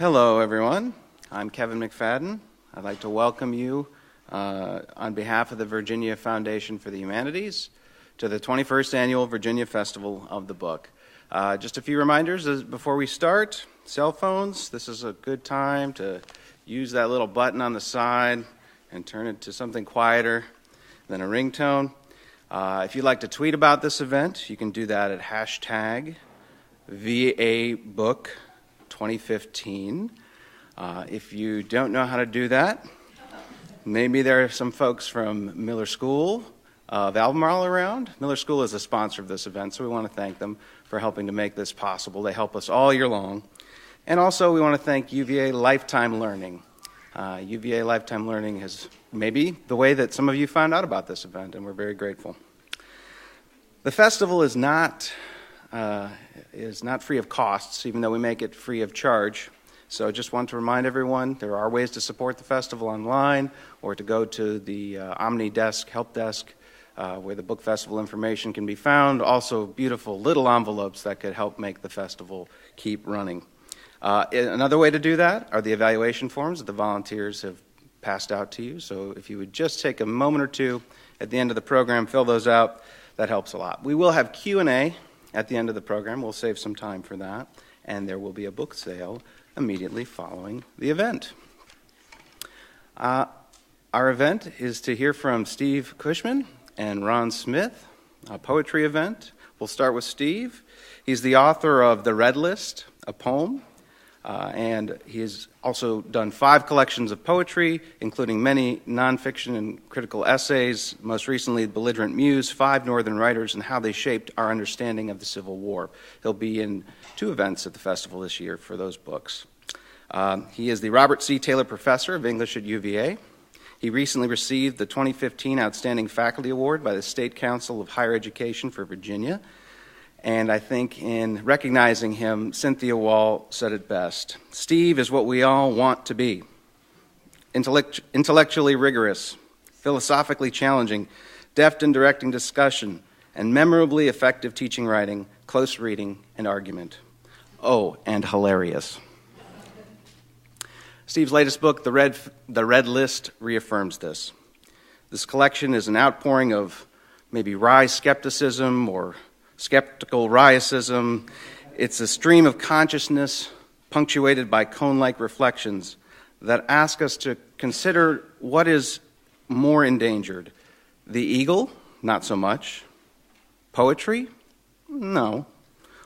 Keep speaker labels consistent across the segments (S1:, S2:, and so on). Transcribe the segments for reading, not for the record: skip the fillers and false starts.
S1: Hello, everyone. I'm Kevin McFadden. I'd like to welcome you on behalf of the Virginia Foundation for the Humanities to the 21st Annual Virginia Festival of the Book. Just a few reminders before we start. Cell phones, this is a good time to use that little button on the side and turn it to something quieter than a ringtone. If you'd like to tweet about this event, you can do that at hashtag VABook2015. If you don't know how to do that, maybe there are some folks from Miller School of Albemarle around. Miller School is a sponsor of this event, so we want to thank them for helping to make this possible. They help us all year long. And also we want to thank UVA Lifetime Learning. UVA Lifetime Learning is maybe the way that some of you found out about this event, and we're very grateful. The festival is not free of costs, even though we make it free of charge. So I just want to remind everyone there are ways to support the festival online or to go to the Omni Desk, help desk, where the book festival information can be found. Also beautiful little envelopes that could help make the festival keep running. Another way to do that are the evaluation forms that the volunteers have passed out to you. So if you would just take a moment or two at the end of the program, fill those out, that helps a lot. We will have Q&A at the end of the program. We'll save some time for that. And there will be a book sale immediately following the event. Our event is to hear from Steve Cushman and Ron Smith, a poetry event. We'll start with Steve. He's the author of The Red List, a poem, and he has also done 5 collections of poetry, including many nonfiction and critical essays, most recently Belligerent Muse, 5 Northern Writers, and How They Shaped Our Understanding of the Civil War. He'll be in 2 events at the festival this year for those books. He is the Robert C. Taylor Professor of English at UVA. He recently received the 2015 Outstanding Faculty Award by the State Council of Higher Education for Virginia. And I think in recognizing him, Cynthia Wall said it best. Steve is what we all want to be. Intellectually rigorous, philosophically challenging, deft in directing discussion, and memorably effective teaching writing, close reading, and argument. Oh, and hilarious. Steve's latest book, The Red List, reaffirms this. This collection is an outpouring of maybe wry skepticism or skeptical rhyocism. It's a stream of consciousness punctuated by cone-like reflections that ask us to consider what is more endangered. The eagle? Not so much. Poetry? No.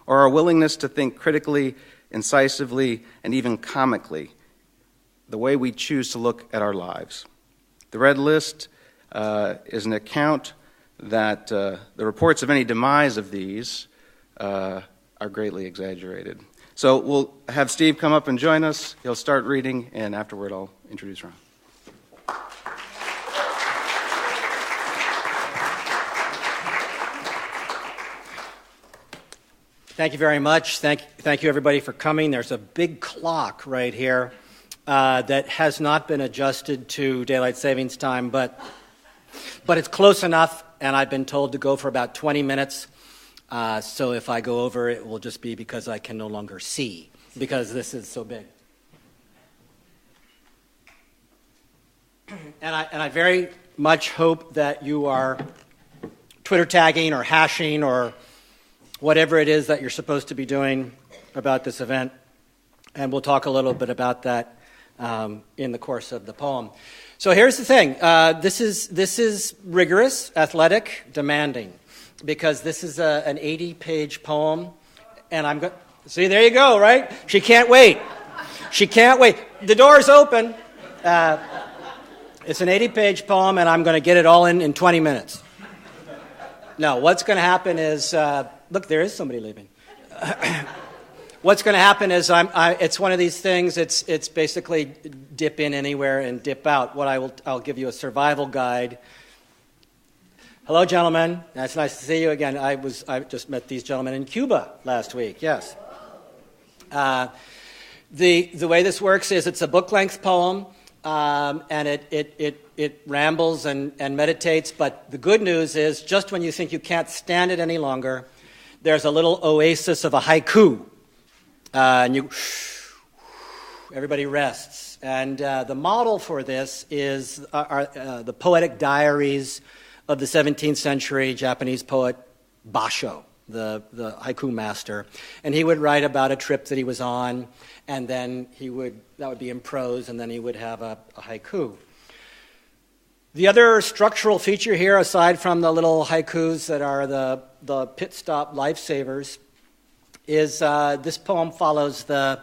S1: Or our willingness to think critically, incisively, and even comically, the way we choose to look at our lives. The Red List is an account that the reports of any demise of these are greatly exaggerated. So we'll have Steve come up and join us. He'll start reading, and afterward I'll introduce Ron.
S2: Thank you very much. Thank you, everybody, for coming. There's a big clock right here that has not been adjusted to daylight savings time, but it's close enough, and I've been told to go for about 20 minutes. So if I go over, it will just be because I can no longer see, because this is so big. And I very much hope that you are Twitter tagging or hashing or whatever it is that you're supposed to be doing about this event. And we'll talk a little bit about that in the course of the poem. So here's the thing. This is rigorous, athletic, demanding, because this is an 80-page poem, and I'm going. See, there you go, right? She can't wait. She can't wait. The door's open. It's an 80-page poem, and I'm going to get it all in 20 minutes. No, what's going to happen is, look, there is somebody leaving. What's going to happen is it's one of these things. It's basically dip in anywhere and dip out. I'll give you a survival guide. Hello, gentlemen. It's nice to see you again. I just met these gentlemen in Cuba last week. Yes. The way this works is it's a book-length poem, and it rambles and meditates. But the good news is, just when you think you can't stand it any longer, there's a little oasis of a haiku. And you Everybody rests. And the model for this is the poetic diaries of the 17th century Japanese poet Basho, the haiku master. And he would write about a trip that he was on, and then that would be in prose, and then he would have a haiku. The other structural feature here, aside from the little haikus that are the pit stop lifesavers, is this poem follows the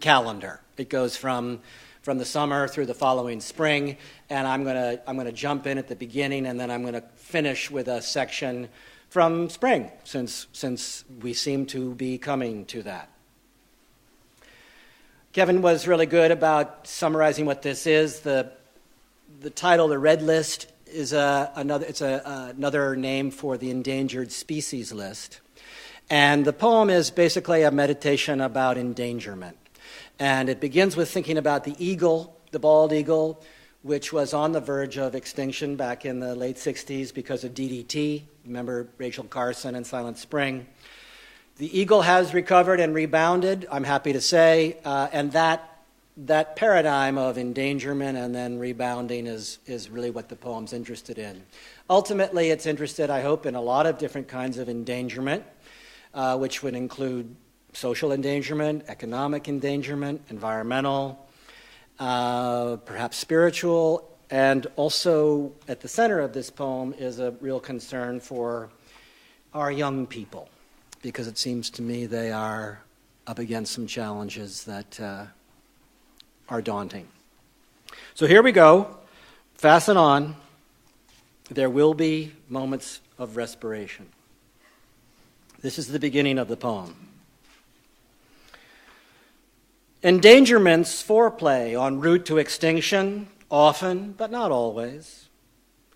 S2: calendar. It goes from the summer through the following spring, and I'm gonna jump in at the beginning, and then I'm gonna finish with a section from spring, since we seem to be coming to that. Kevin was really good about summarizing what this is. The title, the Red List, is another name for the endangered species list. And the poem is basically a meditation about endangerment. And it begins with thinking about the eagle, the bald eagle, which was on the verge of extinction back in the late 60s because of DDT. Remember Rachel Carson and Silent Spring. The eagle has recovered and rebounded, I'm happy to say, and that paradigm of endangerment and then rebounding is really what the poem's interested in. Ultimately, it's interested, I hope, in a lot of different kinds of endangerment, which would include social endangerment, economic endangerment, environmental, perhaps spiritual, and also at the center of this poem is a real concern for our young people, because it seems to me they are up against some challenges that are daunting. So here we go. Fasten on. There will be moments of respiration. This is the beginning of the poem. Endangerment's foreplay en route to extinction, often, but not always.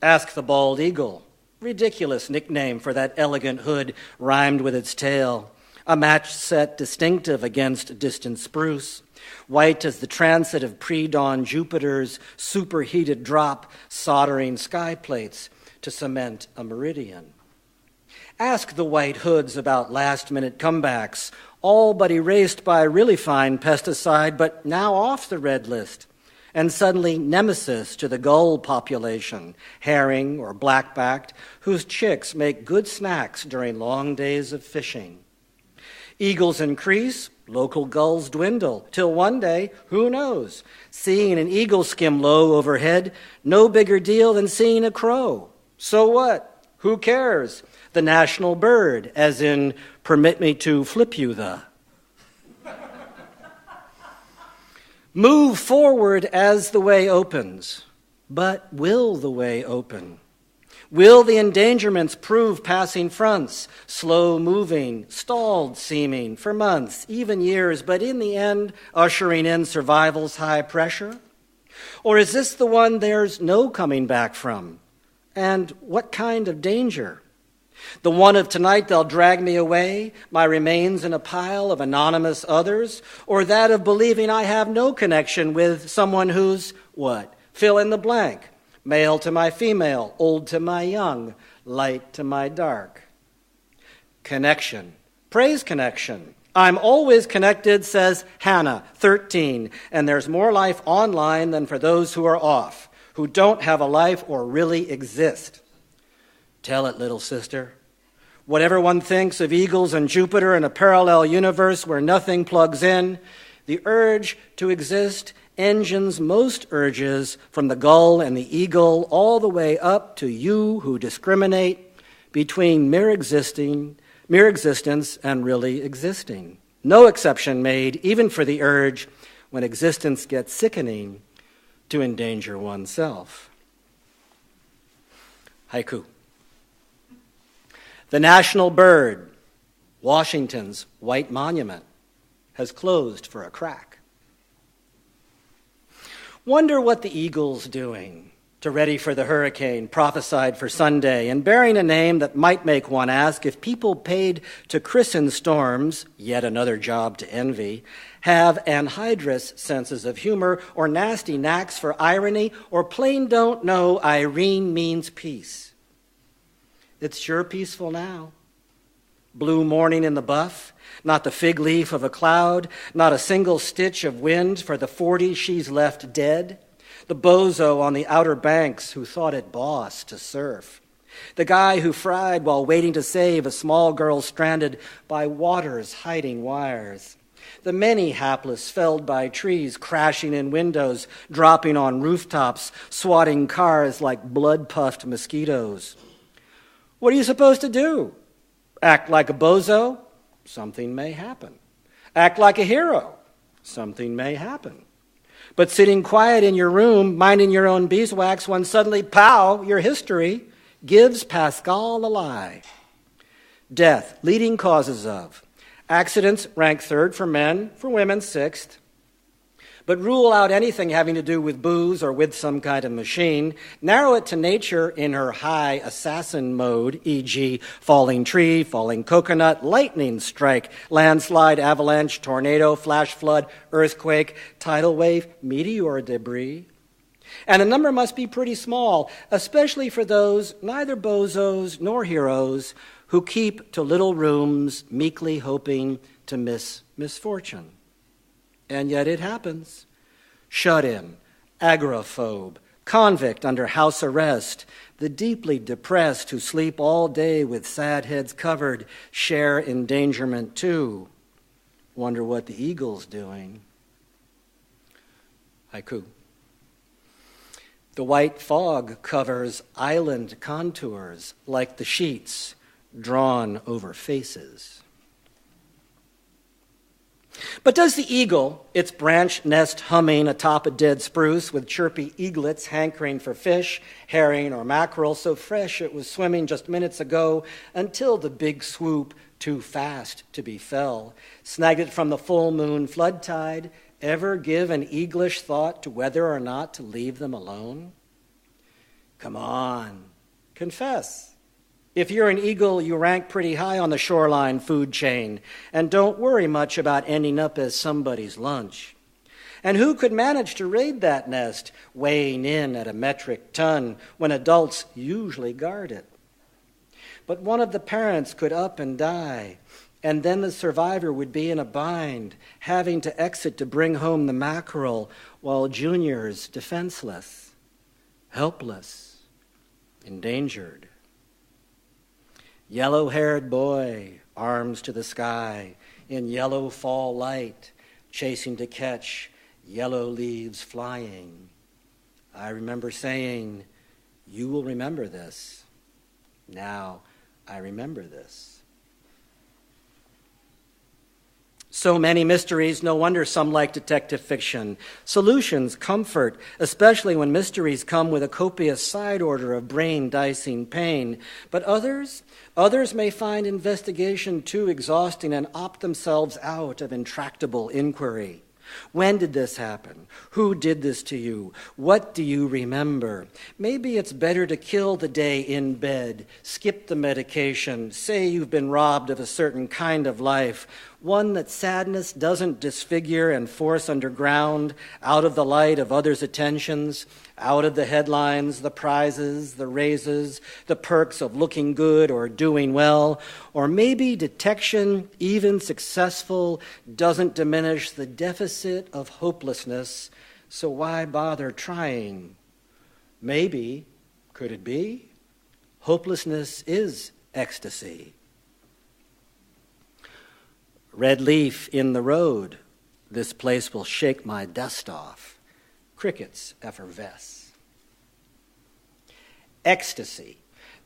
S2: Ask the bald eagle, ridiculous nickname for that elegant hood rhymed with its tail, a match set distinctive against distant spruce, white as the transit of pre-dawn Jupiter's superheated drop soldering sky plates to cement a meridian. Ask the white hoods about last-minute comebacks, all but erased by really fine pesticide, but now off the red list, and suddenly nemesis to the gull population, herring or black-backed, whose chicks make good snacks during long days of fishing. Eagles increase, local gulls dwindle, till one day, who knows, seeing an eagle skim low overhead, no bigger deal than seeing a crow. So what? Who cares? The national bird, as in, permit me to flip you the. Move forward as the way opens, but will the way open? Will the endangerments prove passing fronts, slow moving, stalled seeming for months, even years, but in the end ushering in survival's high pressure? Or is this the one there's no coming back from? And what kind of danger? The one of tonight they'll drag me away, my remains in a pile of anonymous others, or that of believing I have no connection with someone who's, what? Fill in the blank. Male to my female, old to my young, light to my dark. Connection. Praise connection. I'm always connected, says Hannah, 13, and there's more life online than for those who are off, who don't have a life or really exist. Tell it, little sister. Whatever one thinks of eagles and Jupiter in a parallel universe where nothing plugs in, the urge to exist engines most urges from the gull and the eagle all the way up to you who discriminate between mere existence and really existing. No exception made, even for the urge, when existence gets sickening, to endanger oneself. Haiku. The national bird, Washington's white monument, has closed for a crack. Wonder what the eagle's doing to ready for the hurricane prophesied for Sunday, and bearing a name that might make one ask if people paid to christen storms, yet another job to envy, have anhydrous senses of humor or nasty knacks for irony, or plain don't know Irene means peace. It's sure peaceful now. blue morning in the buff, not the fig leaf of a cloud, not a single stitch of wind for the 40 she's left dead, the bozo on the Outer Banks who thought it boss to surf, the guy who fried while waiting to save a small girl stranded by water's hiding wires, the many hapless felled by trees, crashing in windows, dropping on rooftops, swatting cars like blood-puffed mosquitoes. What are you supposed to do? Act like a bozo? Something may happen. Act like a hero? Something may happen. But sitting quiet in your room, minding your own beeswax, when suddenly, pow, your history gives Pascal a lie. Death, leading causes of. Accidents rank third for men, for women sixth. But rule out anything having to do with booze or with some kind of machine. Narrow it to nature in her high assassin mode, e.g. falling tree, falling coconut, lightning strike, landslide, avalanche, tornado, flash flood, earthquake, tidal wave, meteor debris. And the number must be pretty small, especially for those, neither bozos nor heroes, who keep to little rooms, meekly hoping to miss misfortune. And yet it happens. Shut-in, agoraphobe, convict under house arrest, the deeply depressed who sleep all day with sad heads covered share endangerment too. Wonder what the eagle's doing. Haiku. The white fog covers island contours like the sheets drawn over faces. But does the eagle, its branch nest humming atop a dead spruce with chirpy eaglets hankering for fish, herring or mackerel so fresh it was swimming just minutes ago until the big swoop, too fast to be fell, snagged it from the full moon flood tide, ever give an eaglish thought to whether or not to leave them alone? Come on, confess. If you're an eagle, you rank pretty high on the shoreline food chain and don't worry much about ending up as somebody's lunch. And who could manage to raid that nest, weighing in at a metric ton when adults usually guard it? But one of the parents could up and die, and then the survivor would be in a bind, having to exit to bring home the mackerel while Junior's defenseless, helpless, endangered. Yellow-haired boy, arms to the sky, in yellow fall light, chasing to catch yellow leaves flying. I remember saying, "You will remember this." Now I remember this. So many mysteries, no wonder some like detective fiction. Solutions, comfort, especially when mysteries come with a copious side order of brain-dicing pain. But others may find investigation too exhausting and opt themselves out of intractable inquiry. When did this happen? Who did this to you? What do you remember? Maybe it's better to kill the day in bed, skip the medication, say you've been robbed of a certain kind of life, one that sadness doesn't disfigure and force underground, out of the light of others' attentions, out of the headlines, the prizes, the raises, the perks of looking good or doing well. Or maybe detection, even successful, doesn't diminish the deficit of hopelessness, so why bother trying? Maybe, could it be? Hopelessness is ecstasy. Red leaf in the road, this place will shake my dust off. Crickets effervesce. Ecstasy.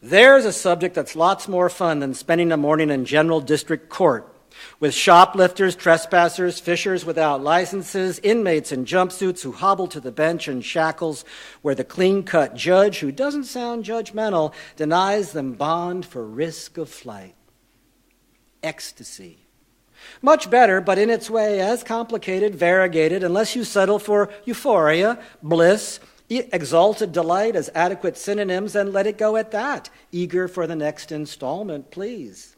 S2: There's a subject that's lots more fun than spending a morning in General District Court with shoplifters, trespassers, fishers without licenses, inmates in jumpsuits who hobble to the bench in shackles where the clean-cut judge, who doesn't sound judgmental, denies them bond for risk of flight. Ecstasy. Much better, but in its way as complicated, variegated, unless you settle for euphoria, bliss, exalted delight as adequate synonyms, and let it go at that. Eager for the next installment, please.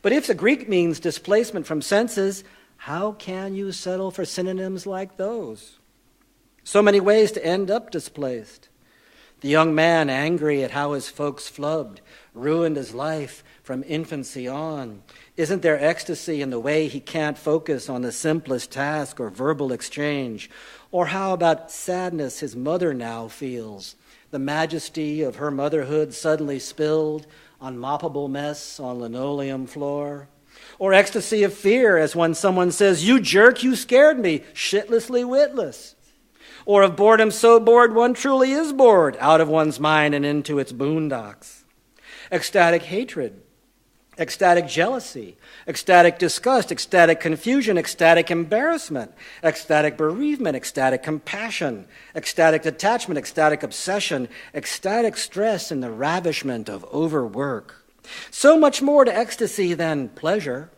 S2: But if the Greek means displacement from senses, how can you settle for synonyms like those? So many ways to end up displaced. The young man angry at how his folks flubbed, ruined his life from infancy on. Isn't there ecstasy in the way he can't focus on the simplest task or verbal exchange? Or how about sadness his mother now feels? The majesty of her motherhood suddenly spilled on moppable mess on linoleum floor? Or ecstasy of fear as when someone says, "You jerk, you scared me," shitlessly witless? Or of boredom so bored one truly is bored, out of one's mind and into its boondocks? Ecstatic hatred, ecstatic jealousy, ecstatic disgust, ecstatic confusion, ecstatic embarrassment, ecstatic bereavement, ecstatic compassion, ecstatic detachment, ecstatic obsession, ecstatic stress in the ravishment of overwork. So much more to ecstasy than pleasure.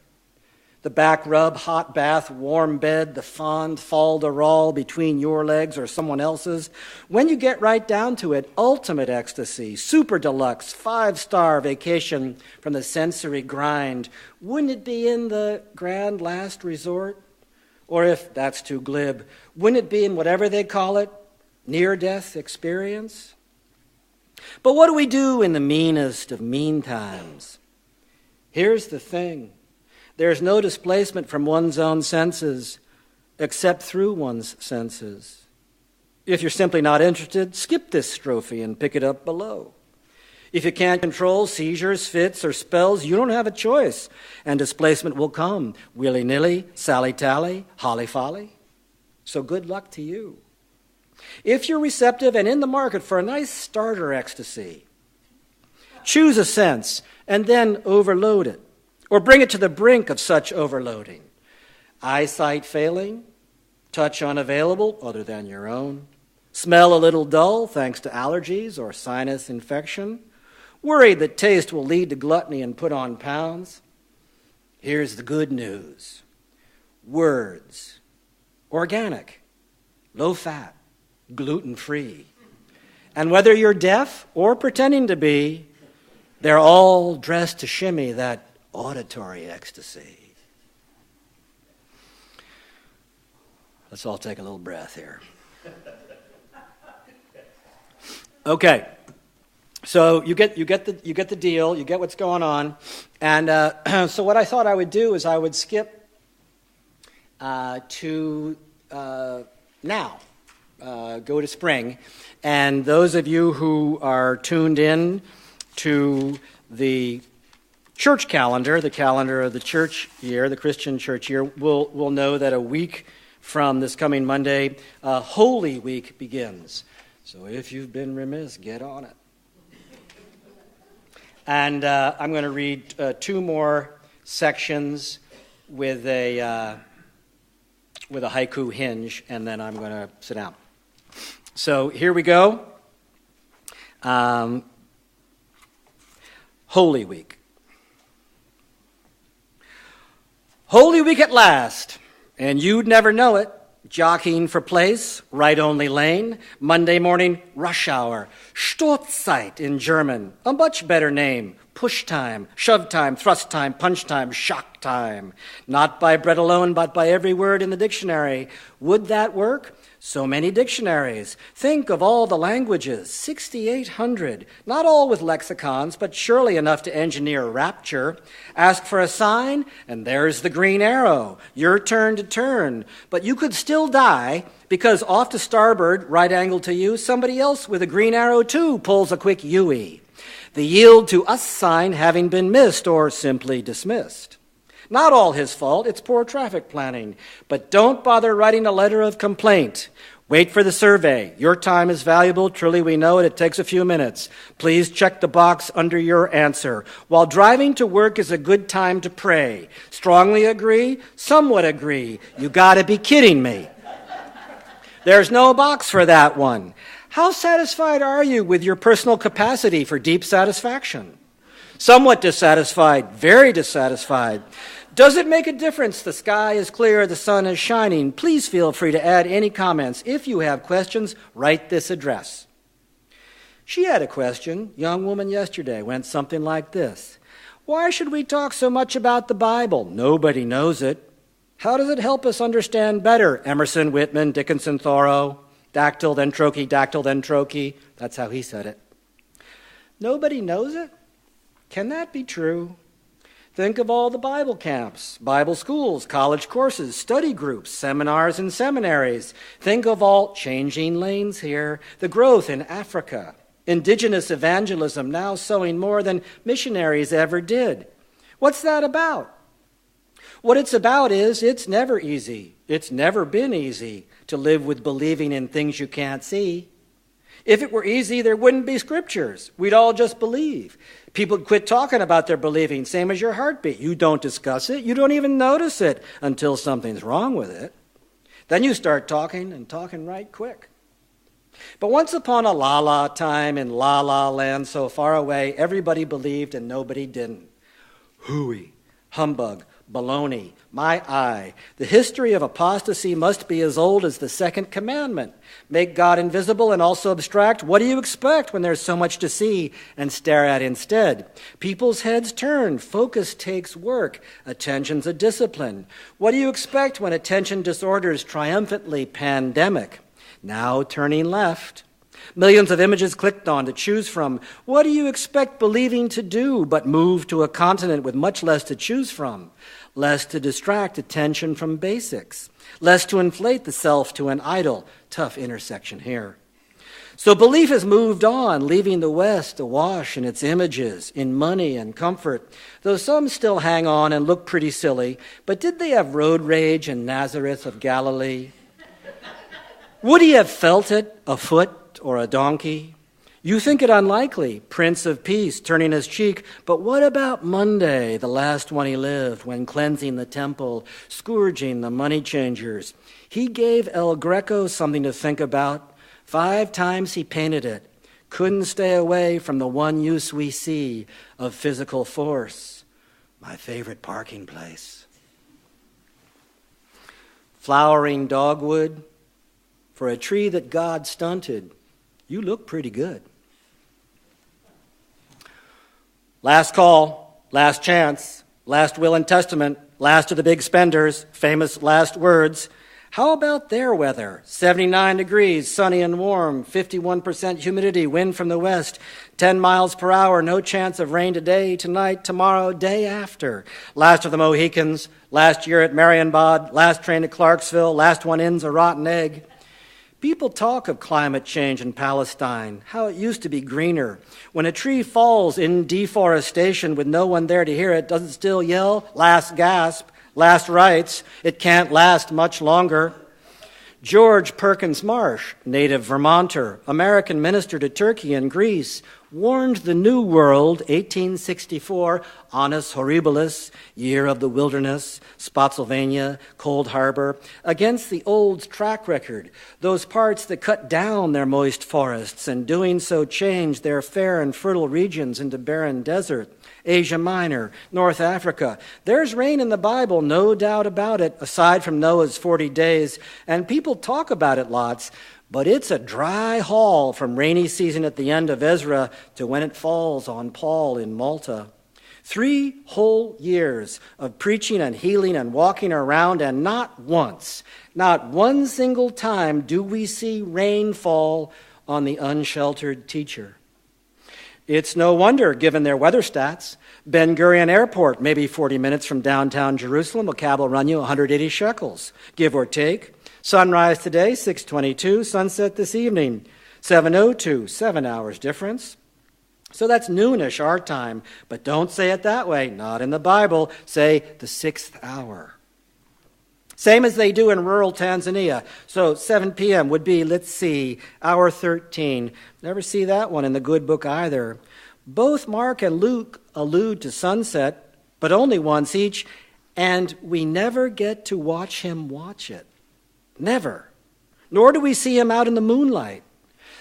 S2: The back rub, hot bath, warm bed, the fond fol-de-rol between your legs or someone else's. When you get right down to it, ultimate ecstasy, super deluxe, 5-star vacation from the sensory grind. Wouldn't it be in the grand last resort? Or if that's too glib, wouldn't it be in whatever they call it, near-death experience? But what do we do in the meanest of mean times? Here's the thing. There's no displacement from one's own senses except through one's senses. If you're simply not interested, skip this strophe and pick it up below. If you can't control seizures, fits, or spells, you don't have a choice, and displacement will come, willy-nilly, sally-tally, holly-folly. So good luck to you. If you're receptive and in the market for a nice starter ecstasy, choose a sense and then overload it, or bring it to the brink of such overloading. Eyesight failing, touch unavailable other than your own, smell a little dull thanks to allergies or sinus infection, worried that taste will lead to gluttony and put on pounds. Here's the good news. Words, organic, low-fat, gluten-free. And whether you're deaf or pretending to be, they're all dressed to shimmy that auditory ecstasy. Let's all take a little breath here. Okay, so you get the deal. You get what's going on, and so what I thought I would do is I would skip to now, go to spring, and those of you who are tuned in to the church calendar, the calendar of the church year, the Christian church year, will know that a week from this coming Monday, Holy Week begins. So if you've been remiss, get on it. And I'm going to read 2 more sections with a haiku hinge, and then I'm going to sit down. So here we go. Holy Week. Holy Week at last, and you'd never know it. Jockeying for place, right only lane, Monday morning rush hour, Stoßzeit in German, a much better name, push time, shove time, thrust time, punch time, shock time. Not by bread alone, but by every word in the dictionary. Would that work? So many dictionaries. Think of all the languages, 6,800. Not all with lexicons, but surely enough to engineer rapture. Ask for a sign, and there's the green arrow. Your turn to turn. But you could still die, because off to starboard, right angle to you, somebody else with a green arrow too pulls a quick Yui. The yield to us sign having been missed or simply dismissed. Not all his fault, it's poor traffic planning. But don't bother writing a letter of complaint. Wait for the survey. Your time is valuable. Truly, we know it. It takes a few minutes. Please check the box under your answer. While driving to work is a good time to pray. Strongly agree? Somewhat agree. You gotta be kidding me. There's no box for that one. How satisfied are you with your personal capacity for deep satisfaction? Somewhat dissatisfied, very dissatisfied. Does it make a difference? The sky is clear, the sun is shining. Please feel free to add any comments. If you have questions, write this address. She had a question. Young woman yesterday went something like this. Why should we talk so much about the Bible? Nobody knows it. How does it help us understand better? Emerson, Whitman, Dickinson, Thoreau. Dactyl, then trochee, dactyl, then trochee. That's how he said it. Nobody knows it? Can that be true? Think of all the Bible camps, Bible schools, college courses, study groups, seminars and seminaries. Think of all changing lanes here, the growth in Africa, indigenous evangelism now sowing more than missionaries ever did. What's that about? What it's about is it's never easy. It's never been easy to live with believing in things you can't see. If it were easy, there wouldn't be scriptures. We'd all just believe. People would quit talking about their believing, same as your heartbeat. You don't discuss it. You don't even notice it until something's wrong with it. Then you start talking and talking right quick. But once upon a la-la time in la-la land so far away, everybody believed and nobody didn't. Hooey, humbug, baloney, my eye. The history of apostasy must be as old as the second commandment. Make God invisible and also abstract. What do you expect when there's so much to see and stare at instead? People's heads turn. Focus takes work. Attention's a discipline. What do you expect when attention disorders triumphantly pandemic? Now turning left. Millions of images clicked on to choose from. What do you expect believing to do but move to a continent with much less to choose from? Less to distract attention from basics. Less to inflate the self to an idol. Tough intersection here. So belief has moved on, leaving the West awash in its images, in money and comfort, though some still hang on and look pretty silly. But did they have road rage in Nazareth of Galilee? Would he have felt it afoot or a donkey? You think it unlikely, Prince of Peace turning his cheek, but what about Monday, the last one he lived, when cleansing the temple, scourging the money changers? He gave El Greco something to think about. 5 times he painted it. Couldn't stay away from the one use we see of physical force. My favorite parking place. Flowering dogwood. For a tree that God stunted, you look pretty good. Last call, last chance, last will and testament, last of the big spenders, famous last words. How about their weather? 79 degrees, sunny and warm, 51% humidity, wind from the west, 10 miles per hour, no chance of rain today, tonight, tomorrow, day after. Last of the Mohicans, last year at Marienbad, last train to Clarksville, last one in's a rotten egg. People talk of climate change in Palestine, how it used to be greener. When a tree falls in deforestation with no one there to hear it, does it still yell, last gasp, last rites? It can't last much longer. George Perkins Marsh, native Vermonter, American minister to Turkey and Greece, warned the New World, 1864, Annus Horribilis, year of the wilderness, Spotsylvania, Cold Harbor, against the old track record, those parts that cut down their moist forests and doing so changed their fair and fertile regions into barren desert. Asia Minor, North Africa. There's rain in the Bible, no doubt about it, aside from Noah's 40 days, and people talk about it lots, but it's a dry haul from rainy season at the end of Ezra to when it falls on Paul in Malta. 3 whole years of preaching and healing and walking around, and not once, not one single time do we see rain fall on the unsheltered teacher. It's no wonder, given their weather stats. Ben Gurion Airport, maybe 40 minutes from downtown Jerusalem, a cab will run you 180 shekels, give or take. Sunrise today, 6:22. Sunset this evening, 7:02. 7 hours difference. So that's noonish our time, but don't say it that way. Not in the Bible. Say the 6th hour. Same as they do in rural Tanzania. So 7 p.m. would be, let's see, hour 13. Never see that one in the good book either. Both Mark and Luke allude to sunset, but only once each, and we never get to watch him watch it. Never. Nor do we see him out in the moonlight.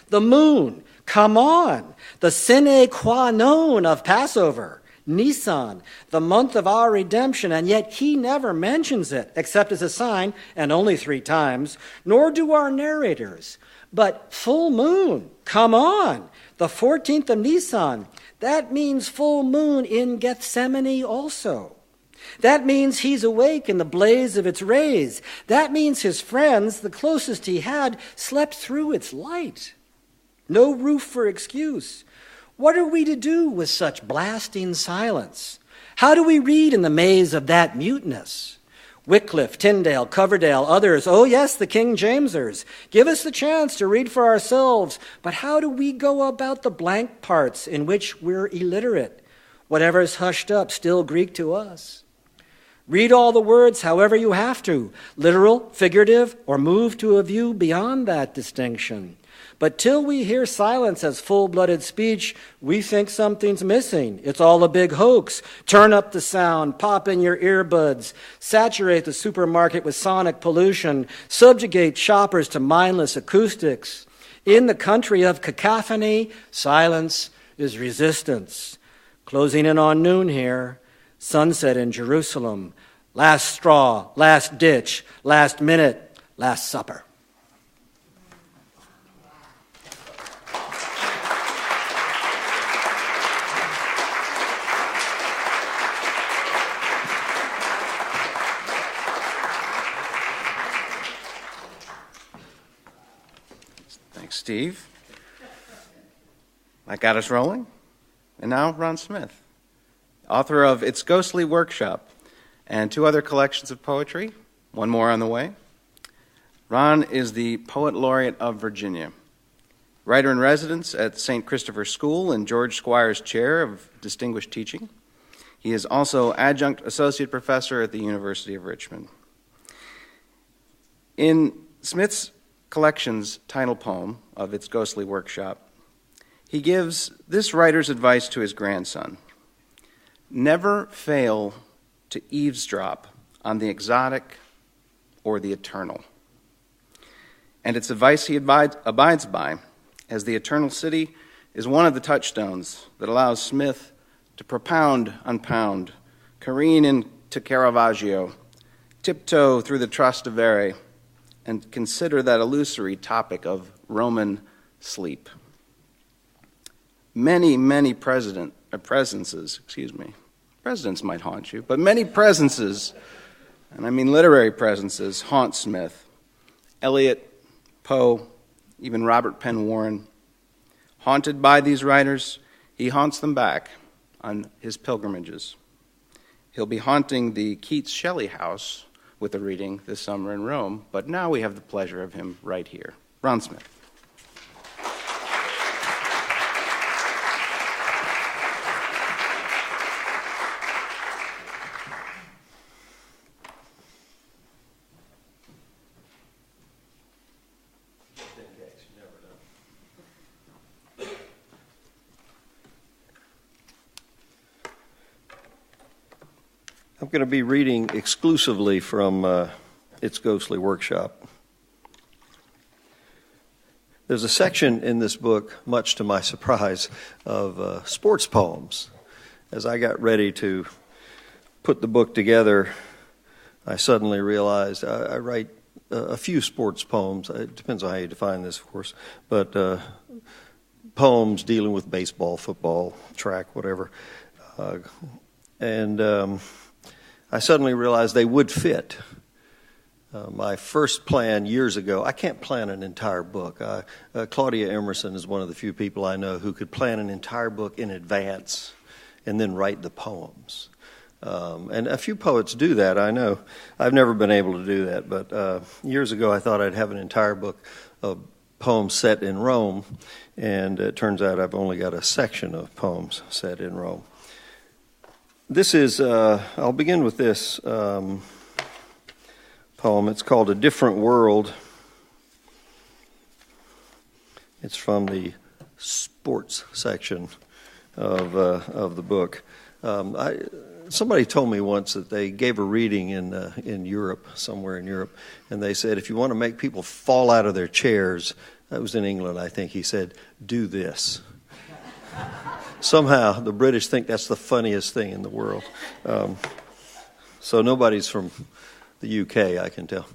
S2: The moon, come on, the sine qua non of Passover. Nisan, the month of our redemption, and yet he never mentions it, except as a sign, and only 3 times, nor do our narrators. But full moon, come on, the 14th of Nisan, that means full moon in Gethsemane also. That means he's awake in the blaze of its rays. That means his friends, the closest he had, slept through its light. No roof for excuse. What are we to do with such blasting silence? How do we read in the maze of that muteness? Wycliffe, Tyndale, Coverdale, others, oh yes, the King Jamesers, give us the chance to read for ourselves, but how do we go about the blank parts in which we're illiterate? Whatever's hushed up, still Greek to us. Read all the words however you have to, literal, figurative, or move to a view beyond that distinction. But till we hear silence as full-blooded speech, we think something's missing. It's all a big hoax. Turn up the sound, pop in your earbuds, saturate the supermarket with sonic pollution, subjugate shoppers to mindless acoustics. In the country of cacophony, silence is resistance. Closing in on noon here, sunset in Jerusalem, last straw, last ditch, last minute, last supper.
S1: Thanks, Steve. That got us rolling. And now, Ron Smith, author of It's Ghostly Workshop and 2 other collections of poetry, one more on the way. Ron is the Poet Laureate of Virginia, writer-in-residence at St. Christopher's School and George Squire's Chair of Distinguished Teaching. He is also adjunct associate professor at the University of Richmond. In Smith's collection's title poem of It's Ghostly Workshop, he gives this writer's advice to his grandson: never fail to eavesdrop on the exotic or the eternal. And it's advice he abides by, as the Eternal City is one of the touchstones that allows Smith to propound, unpound, careen into Caravaggio, tiptoe through the Trastevere, and consider that illusory topic of Roman sleep. Many presidents might haunt you, but many presences, and I mean literary presences, haunt Smith. Eliot, Poe, even Robert Penn Warren. Haunted by these writers, he haunts them back on his pilgrimages. He'll be haunting the Keats-Shelley house with a reading this summer in Rome, but now we have the pleasure of him right here. Ron Smith.
S3: I'm going to be reading exclusively from It's Ghostly Workshop. There's a section in this book, much to my surprise, of sports poems. As I got ready to put the book together, I suddenly realized I write a few sports poems. It depends on how you define this, of course, but poems dealing with baseball, football, track, whatever. I suddenly realized they would fit. My first plan years ago, I can't plan an entire book. Claudia Emerson is one of the few people I know who could plan an entire book in advance and then write the poems. And a few poets do that, I know. I've never been able to do that, but years ago I thought I'd have an entire book of poems set in Rome, and it turns out I've only got a section of poems set in Rome. This is, I'll begin with this poem. It's called A Different World. It's from the sports section of the book. Somebody told me once that they gave a reading in Europe, somewhere in Europe, and they said, if you want to make people fall out of their chairs, that was in England, I think, he said, do this. Somehow the British think that's the funniest thing in the world. So nobody's from the UK, I can tell.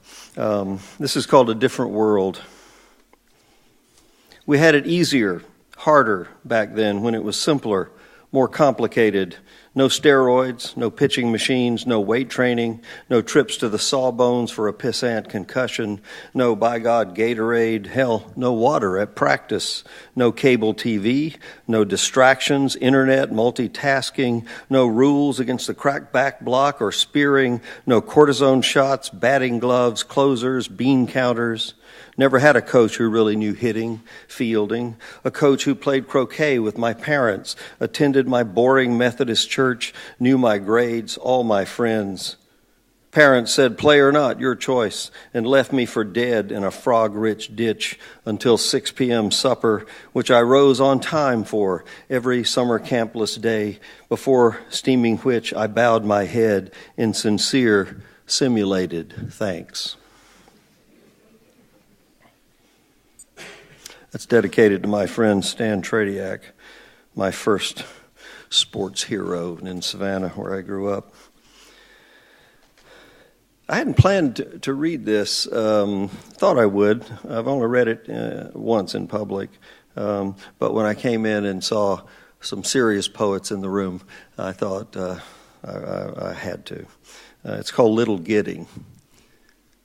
S3: This is called A Different World. We had it easier, harder back then when it was simpler, more complicated. No steroids, no pitching machines, no weight training, no trips to the sawbones for a pissant concussion, no, by God, Gatorade, hell, no water at practice, no cable TV, no distractions, internet, multitasking, no rules against the crackback block or spearing, no cortisone shots, batting gloves, closers, bean counters. Never had a coach who really knew hitting, fielding, a coach who played croquet with my parents, attended my boring Methodist church, knew my grades, all my friends. Parents said, play or not, your choice, and left me for dead in a frog-rich ditch until 6 p.m. supper, which I rose on time for every summer campless day, before steaming which I bowed my head in sincere, simulated thanks. That's dedicated to my friend Stan Tradiak, my first sports hero in Savannah, where I grew up. I hadn't planned to read this. Thought I would. I've only read it once in public. But when I came in and saw some serious poets in the room, I thought I had to. It's called Little Gidding,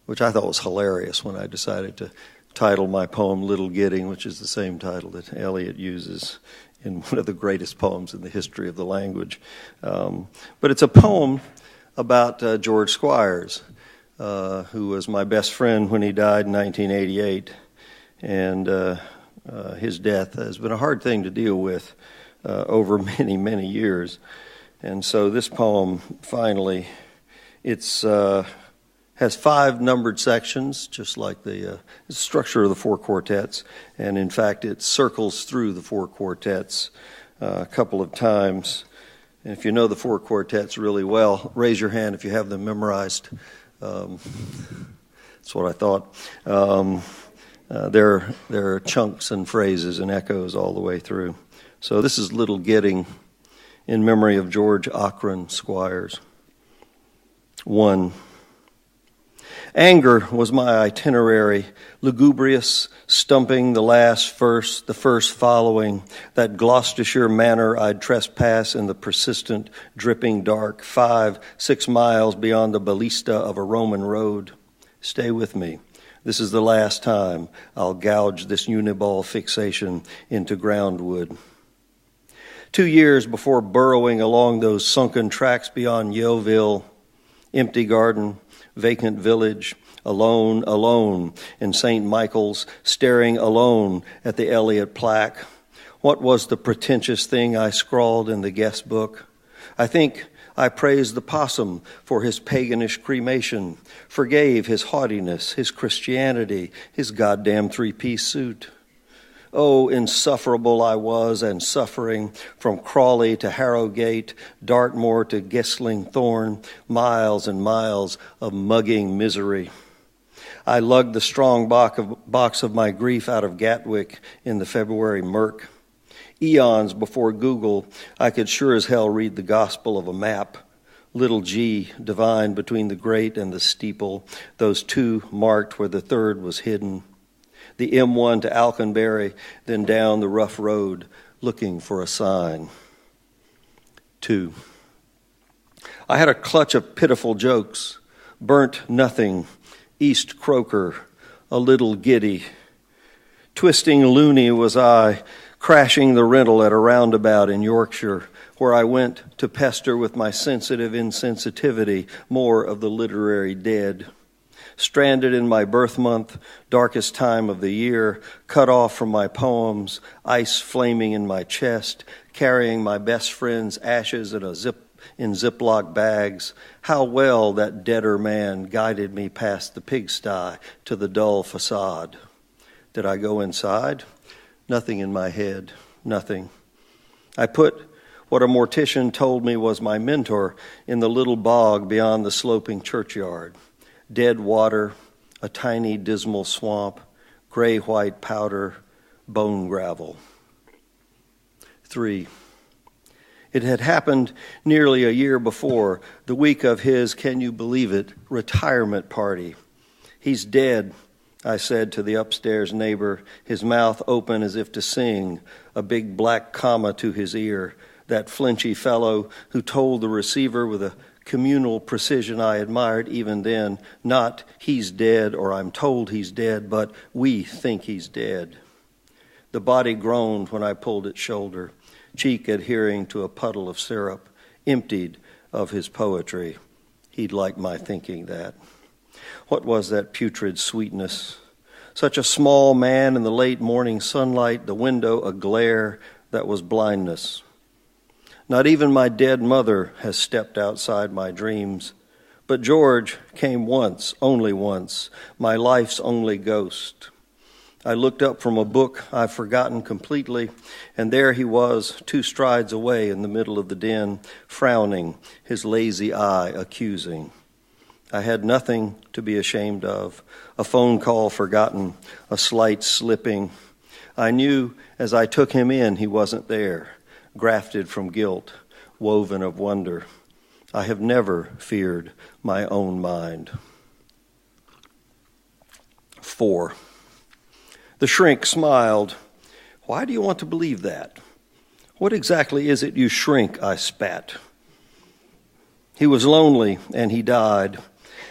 S3: which I thought was hilarious when I decided to title my poem Little Gidding, which is the same title that Eliot uses in one of the greatest poems in the history of the language. But it's a poem about George Squires, who was my best friend when he died in 1988. And his death has been a hard thing to deal with over many, many years. And so this poem, finally, it's has 5 numbered sections, just like the structure of the 4 quartets. And in fact, it circles through the 4 quartets a couple of times. And if you know the 4 quartets really well, raise your hand if you have them memorized. That's what I thought. There are chunks and phrases and echoes all the way through. So this is Little Gidding in memory of George Akron Squires. 1. Anger was my itinerary, lugubrious, stumping the last verse, the first following, that Gloucestershire manor I'd trespass in the persistent, dripping dark, 5-6 miles beyond the ballista of a Roman road. Stay with me. This is the last time I'll gouge this uniball fixation into groundwood. 2 years before burrowing along those sunken tracks beyond Yeovil, empty garden, vacant village, alone in St. Michael's, staring alone at the Eliot plaque. What was the pretentious thing I scrawled in the guest book? I think I praised the possum for his paganish cremation, forgave his haughtiness, his Christianity, his goddamn 3-piece suit. Oh, insufferable I was and suffering, from Crawley to Harrogate, Dartmoor to Gissling Thorn, miles and miles of mugging misery. I lugged the strong box of my grief out of Gatwick in the February murk. Eons before Google, I could sure as hell read the gospel of a map. Little G, divined between the grate and the steeple, those 2 marked where the 3rd was hidden. The M1 to Alconbury, then down the rough road, looking for a sign. 2. I had a clutch of pitiful jokes. Burnt nothing, East Croker, a little giddy. Twisting loony was I, crashing the rental at a roundabout in Yorkshire, where I went to pester with my sensitive insensitivity more of the literary dead. Stranded in my birth month, darkest time of the year, cut off from my poems, ice flaming in my chest, carrying my best friend's ashes in Ziploc bags. How well that deader man guided me past the pigsty to the dull facade. Did I go inside? Nothing in my head, nothing. I put what a mortician told me was my mentor in the little bog beyond the sloping churchyard. Dead water, a tiny dismal swamp, gray-white powder, bone gravel. 3. It had happened nearly a year before, the week of his, can you believe it, retirement party. He's dead, I said to the upstairs neighbor, his mouth open as if to sing, a big black comma to his ear. that flinchy fellow who told the receiver with a communal precision I admired even then, not "he's dead" or "I'm told he's dead," but "we think he's dead." The body groaned when I pulled its shoulder, cheek adhering to a puddle of syrup, emptied of his poetry. He'd like my thinking that. What was that putrid sweetness? Such a small man in the late morning sunlight, the window a glare that was blindness. Not even my dead mother has stepped outside my dreams, but George came once, only once, my life's only ghost. I looked up from a book I've forgotten completely, and there he was, 2 strides away in the middle of the den, frowning, his lazy eye accusing. I had nothing to be ashamed of, a phone call forgotten, a slight slipping. I knew as I took him in he wasn't there, grafted from guilt, woven of wonder. I have never feared my own mind. 4. The shrink smiled. "Why do you want to believe that? What exactly is it you shrink?" I spat. He was lonely and he died.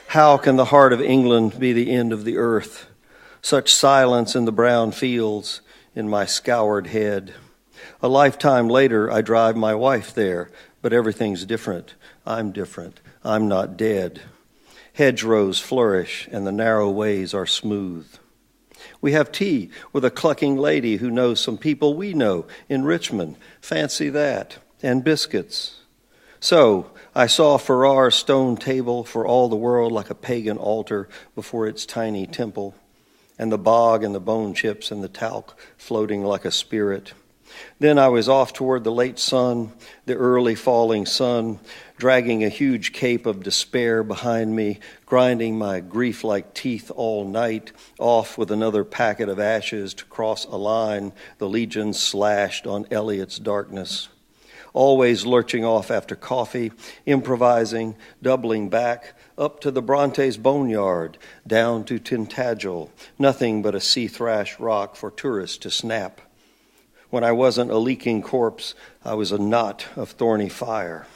S3: How can the heart of England be the end of the earth? Such silence in the brown fields, in my scoured head. A lifetime later, I drive my wife there, but everything's different. I'm different. I'm not dead. Hedgerows flourish and the narrow ways are smooth. We have tea with a clucking lady who knows some people we know in Richmond. Fancy that. And biscuits. So, I saw Farrar's stone table for all the world like a pagan altar before its tiny temple, and the bog and the bone chips and the talc floating like a spirit. Then I was off toward the late sun, the early falling sun, dragging a huge cape of despair behind me, grinding my grief-like teeth all night, off with another packet of ashes to cross a line the legions slashed on Eliot's darkness. Always lurching off after coffee, improvising, doubling back, up to the Brontes boneyard, down to Tintagel, nothing but a sea-thrashed rock for tourists to snap. When I wasn't a leaking corpse, I was a knot of thorny fire.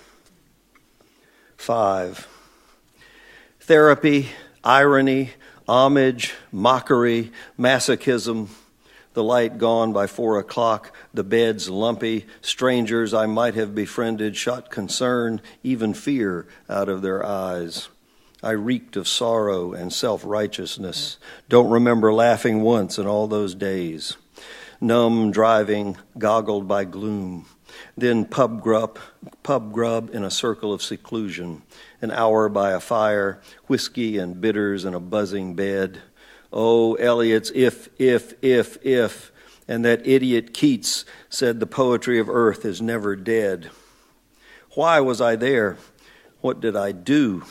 S3: 5. Therapy, irony, homage, mockery, masochism. The light gone by 4 o'clock, the beds lumpy, strangers I might have befriended shot concern, even fear, out of their eyes. I reeked of sorrow and self-righteousness. Don't remember laughing once in all those days. Numb driving, goggled by gloom. Then pub grub in a circle of seclusion. An hour by a fire, whiskey and bitters in a buzzing bed. Oh, Eliot's if, and that idiot Keats said the poetry of earth is never dead. Why was I there? What did I do?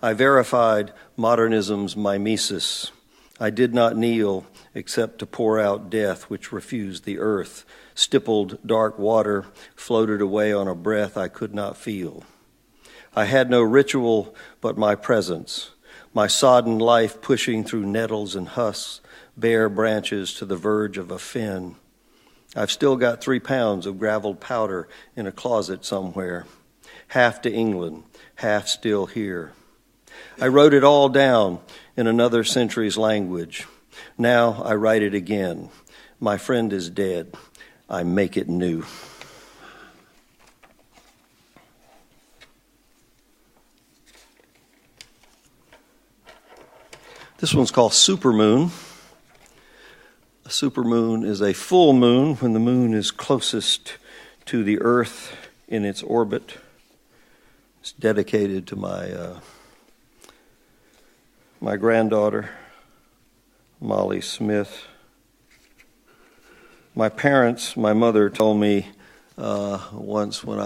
S3: I verified modernism's mimesis. I did not kneel except to pour out death which refused the earth. Stippled dark water floated away on a breath I could not feel. I had no ritual but my presence. My sodden life pushing through nettles and husks, bare branches to the verge of a fen. I've still got 3 pounds of graveled powder in a closet somewhere. Half to England, half still here. I wrote it all down in another century's language. Now I write it again. My friend is dead. I make it new. This one's called Supermoon. A supermoon is a full moon when the moon is closest to the earth in its orbit. It's dedicated to my granddaughter, Molly Smith. My parents, my mother told me once when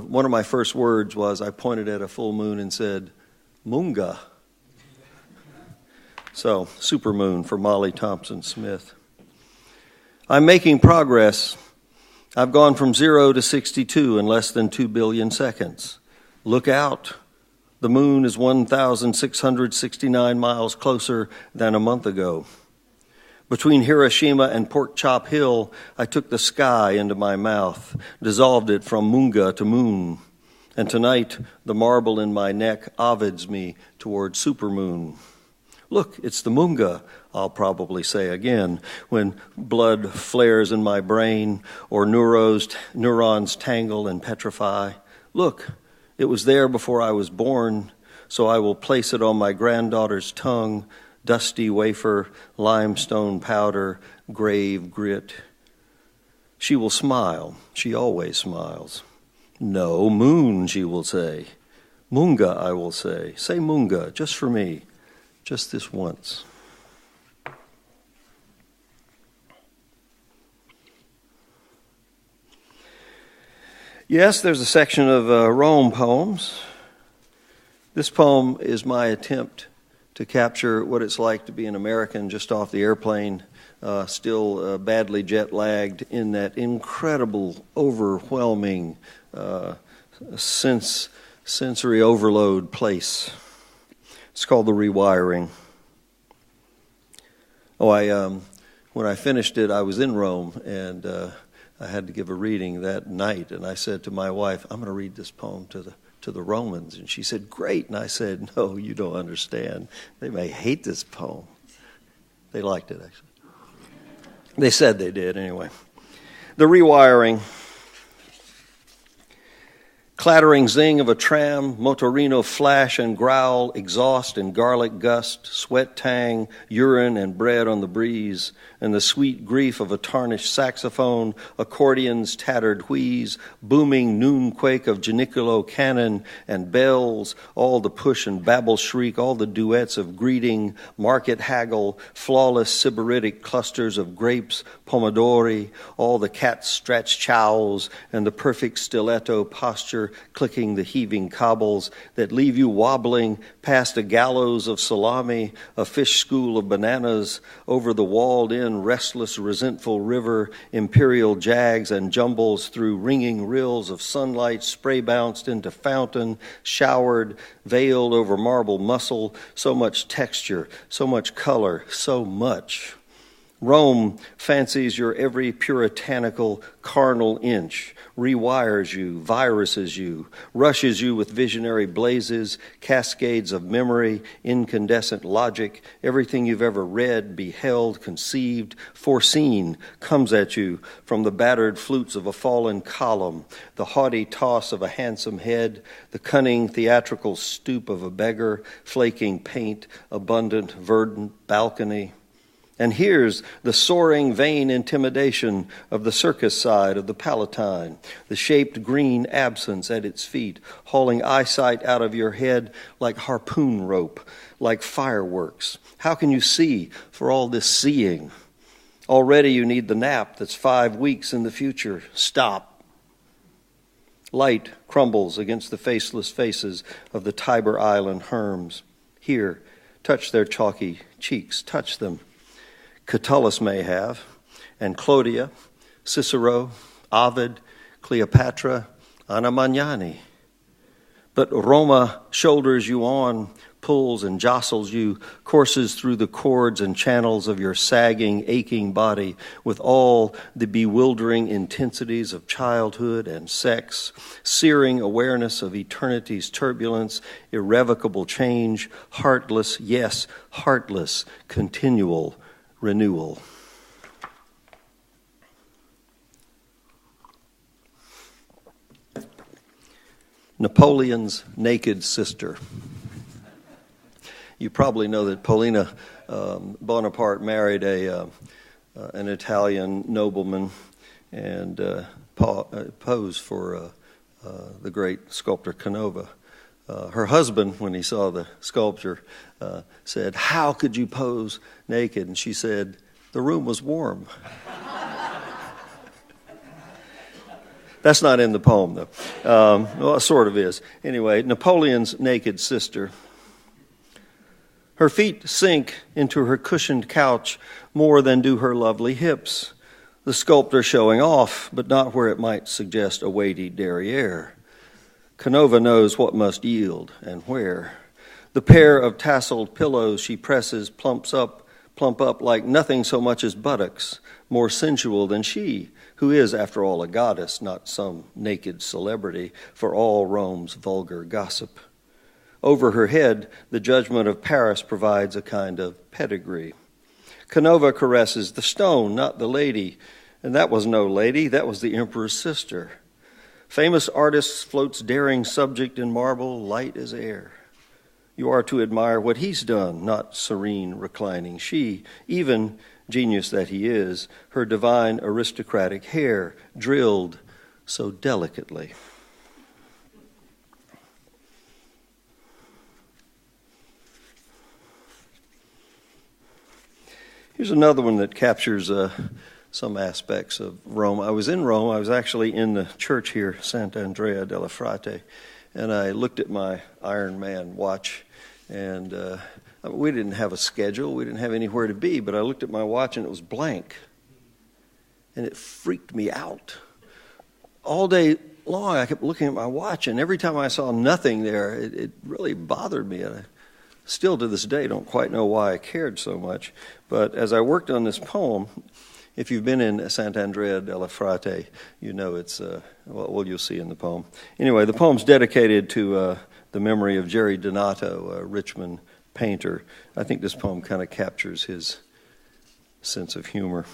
S3: one of my first words was I pointed at a full moon and said, "Moonga." So, supermoon for Molly Thompson Smith. I'm making progress. I've gone from 0 to 62 in less than 2 billion seconds. Look out. The moon is 1,669 miles closer than a month ago. Between Hiroshima and Pork Chop Hill, I took the sky into my mouth, dissolved it from Munga to moon. And tonight, the marble in my neck ovids me toward supermoon. Look, it's the Munga, I'll probably say again, when blood flares in my brain or neurons tangle and petrify. Look, it was there before I was born, so I will place it on my granddaughter's tongue, dusty wafer, limestone powder, grave grit. She will smile. She always smiles. No, moon, she will say. Munga, I will say. Say Munga, just for me. Just this once. Yes, there's a section of Rome poems. This poem is my attempt to capture what it's like to be an American just off the airplane, still badly jet-lagged in that incredible, overwhelming, sensory overload place. It's called The Rewiring. When I finished it, I was in Rome, and I had to give a reading that night, and I said to my wife, I'm going to read this poem to the Romans. And she said, great. And I said, no, you don't understand. They may hate this poem. They liked it, actually. They said they did, anyway. The Rewiring. Clattering zing of a tram, motorino flash and growl, exhaust and garlic gust, sweat tang, urine and bread on the breeze, and the sweet grief of a tarnished saxophone, accordion's tattered wheeze, booming noon quake of Janiculo cannon and bells, all the push and babble shriek, all the duets of greeting, market haggle, flawless sybaritic clusters of grapes, pomodori, all the cat stretch chows, and the perfect stiletto posture clicking the heaving cobbles that leave you wobbling past a gallows of salami, a fish school of bananas, over the walled-in, restless, resentful river, imperial jags and jumbles through ringing rills of sunlight spray-bounced into fountain, showered, veiled over marble muscle, so much texture, so much color, so much. Rome fancies your every puritanical, carnal inch, rewires you, viruses you, rushes you with visionary blazes, cascades of memory, incandescent logic. Everything you've ever read, beheld, conceived, foreseen comes at you from the battered flutes of a fallen column, the haughty toss of a handsome head, the cunning theatrical stoop of a beggar, flaking paint, abundant, verdant balcony. And here's the soaring, vain intimidation of the circus side of the Palatine, the shaped green absence at its feet, hauling eyesight out of your head like harpoon rope, like fireworks. How can you see for all this seeing? Already you need the nap that's 5 weeks in the future. Stop. Light crumbles against the faceless faces of the Tiber Island herms. Here, touch their chalky cheeks, touch them. Catullus may have, and Claudia, Cicero, Ovid, Cleopatra, Anna Magnani. But Roma shoulders you on, pulls and jostles you, courses through the chords and channels of your sagging, aching body with all the bewildering intensities of childhood and sex, searing awareness of eternity's turbulence, irrevocable change, heartless, yes, heartless, continual renewal. Napoleon's naked sister. You probably know that Paulina Bonaparte married an Italian nobleman and posed for the great sculptor Canova. Her husband, when he saw the sculpture, said, "How could you pose naked?" And she said, "The room was warm." That's not in the poem, though. Well, it sort of is. Anyway, Napoleon's naked sister. Her feet sink into her cushioned couch more than do her lovely hips, the sculptor showing off, but not where it might suggest a weighty derriere. Canova knows what must yield and where. The pair of tasseled pillows she presses plumps up, plump up like nothing so much as buttocks, more sensual than she, who is, after all, a goddess, not some naked celebrity for all Rome's vulgar gossip. Over her head, the judgment of Paris provides a kind of pedigree. Canova caresses the stone, not the lady, and that was no lady, that was the emperor's sister. Famous artist floats daring subject in marble, light as air. You are to admire what he's done, not serene reclining. She, even genius that he is, her divine aristocratic hair drilled so delicately. Here's another one that captures some aspects of Rome. I was in Rome. I was actually in the church here, Sant'Andrea della Frate, and I looked at my Iron Man watch, and we didn't have a schedule. We didn't have anywhere to be, but I looked at my watch, and it was blank, and it freaked me out. All day long, I kept looking at my watch, and every time I saw nothing there, it really bothered me. And I still to this day don't quite know why I cared so much. But as I worked on this poem, if you've been in Sant'Andrea della Frate, you know it's, well, you'll see in the poem. Anyway, the poem's dedicated to the memory of Jerry Donato, a Richmond painter. I think this poem kind of captures his sense of humor.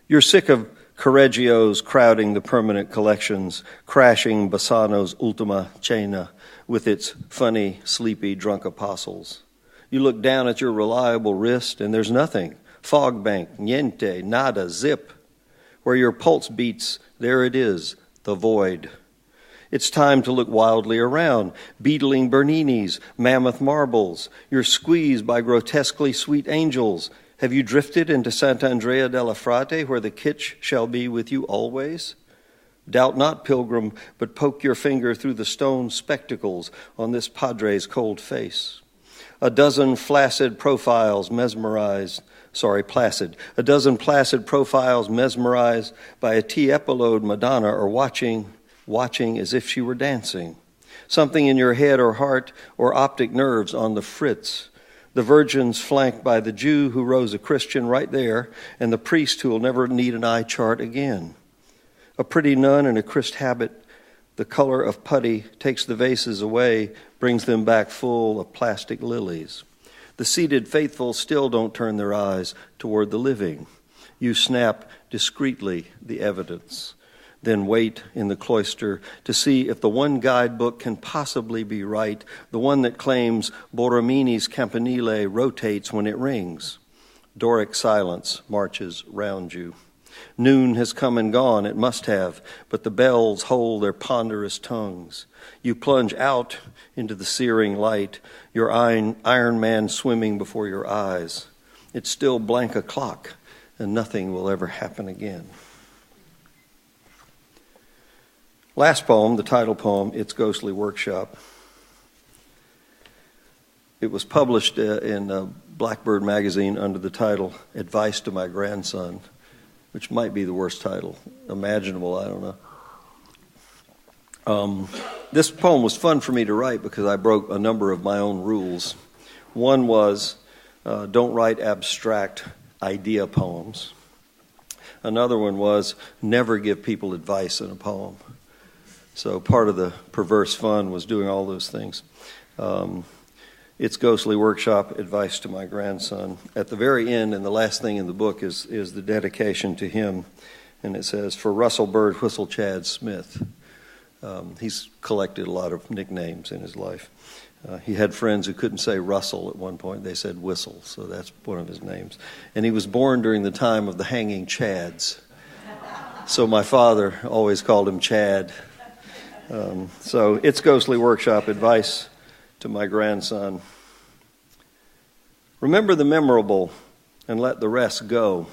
S3: You're sick of Correggios crowding the permanent collections, crashing Bassano's Ultima Cena with its funny, sleepy, drunk apostles. You look down at your reliable wrist, and there's nothing. Fog bank, niente, nada, zip. Where your pulse beats, there it is, the void. It's time to look wildly around, beetling Berninis, mammoth marbles. You're squeezed by grotesquely sweet angels. Have you drifted into Sant'Andrea della Frate, where the kitsch shall be with you always? Doubt not, pilgrim, but poke your finger through the stone spectacles on this padre's cold face. A dozen placid profiles mesmerized by a Tiepolode Madonna are watching as if she were dancing. Something in your head or heart or optic nerves on the fritz. The virgins flanked by the Jew who rose a Christian right there, and the priest who will never need an eye chart again. A pretty nun in a Christ habit, the color of putty, takes the vases away, brings them back full of plastic lilies. The seated faithful still don't turn their eyes toward the living. You snap discreetly the evidence, then wait in the cloister to see if the one guidebook can possibly be right, the one that claims Borromini's campanile rotates when it rings. Doric silence marches round you. Noon has come and gone, it must have, but the bells hold their ponderous tongues. You plunge out into the searing light, your Iron Man swimming before your eyes. It's still blank o'clock, and nothing will ever happen again. Last poem, the title poem, It's Ghostly Workshop. It was published in Blackbird magazine under the title Advice to My Grandson, which might be the worst title imaginable, I don't know. This poem was fun for me to write because I broke a number of my own rules. One was don't write abstract idea poems. Another one was never give people advice in a poem. So part of the perverse fun was doing all those things. It's Ghostly Workshop, Advice to My Grandson. At the very end, and the last thing in the book is the dedication to him. And it says, for Russell Bird Whistle Chad Smith. He's collected a lot of nicknames in his life. He had friends who couldn't say Russell at one point. They said Whistle, so that's one of his names. And he was born during the time of the hanging Chads. So my father always called him Chad. So it's Ghostly Workshop, Advice to My Grandson. Remember the memorable and let the rest go.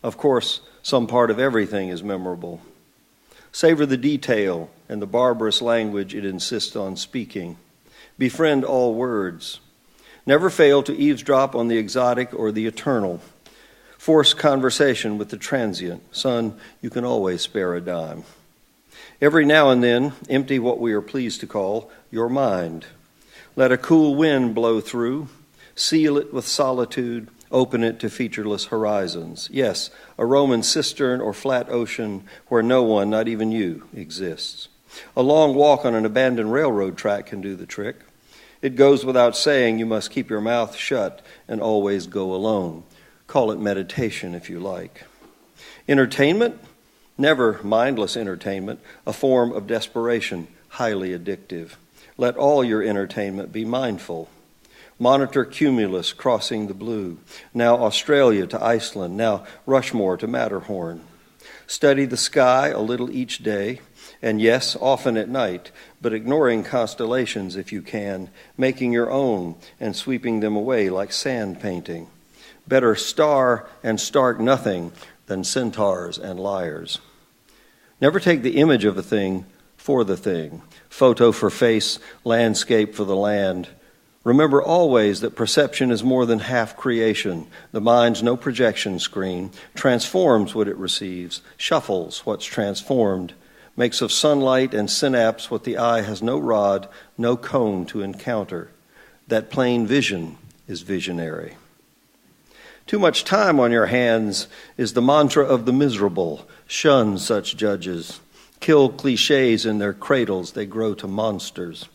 S3: Of course, some part of everything is memorable. Savor the detail and the barbarous language it insists on speaking. Befriend all words. Never fail to eavesdrop on the exotic or the eternal. Force conversation with the transient. Son, you can always spare a dime. Every now and then, empty what we are pleased to call your mind. Let a cool wind blow through. Seal it with solitude, open it to featureless horizons. Yes, a Roman cistern or flat ocean where no one, not even you, exists. A long walk on an abandoned railroad track can do the trick. It goes without saying you must keep your mouth shut and always go alone. Call it meditation if you like. Entertainment? Never mindless entertainment, a form of desperation, highly addictive. Let all your entertainment be mindful. Monitor cumulus crossing the blue, now Australia to Iceland, now Rushmore to Matterhorn. Study the sky a little each day, and yes, often at night, but ignoring constellations if you can, making your own and sweeping them away like sand painting. Better star and stark nothing than centaurs and liars. Never take the image of a thing for the thing. Photo for face, landscape for the land. Remember always that perception is more than half creation. The mind's no projection screen, transforms what it receives, shuffles what's transformed, makes of sunlight and synapse what the eye has no rod, no cone to encounter. That plain vision is visionary. Too much time on your hands is the mantra of the miserable. Shun such judges. Kill cliches in their cradles, they grow to monsters.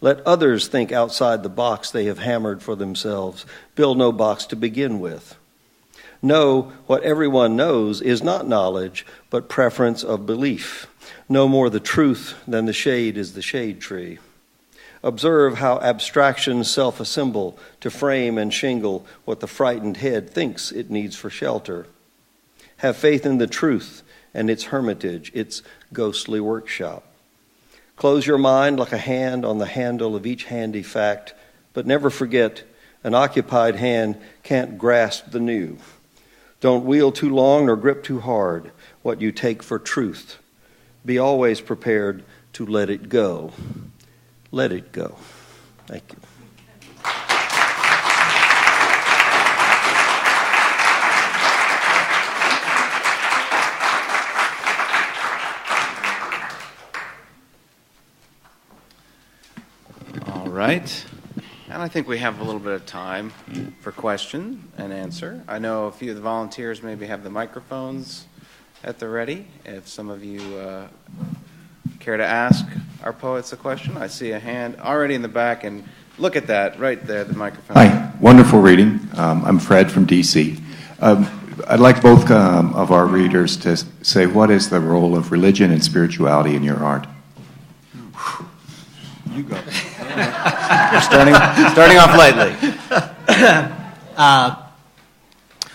S3: Let others think outside the box they have hammered for themselves. Build no box to begin with. Know what everyone knows is not knowledge, but preference of belief. No more the truth than the shade is the shade tree. Observe how abstractions self-assemble to frame and shingle what the frightened head thinks it needs for shelter. Have faith in the truth and its hermitage, its ghostly workshop. Close your mind like a hand on the handle of each handy fact, but never forget an occupied hand can't grasp the new. Don't wheel too long nor grip too hard what you take for truth. Be always prepared to let it go. Let it go. Thank you.
S1: All right. And I think we have a little bit of time for question and answer. I know a few of the volunteers maybe have the microphones at the ready. If some of you care to ask our poets a question, I see a hand already in the back, and look at that right there, the microphone.
S4: Hi, wonderful reading. I'm Fred from DC. I'd like both of our readers to say, what is the role of religion and spirituality in your art?
S1: You go. You're starting off lightly.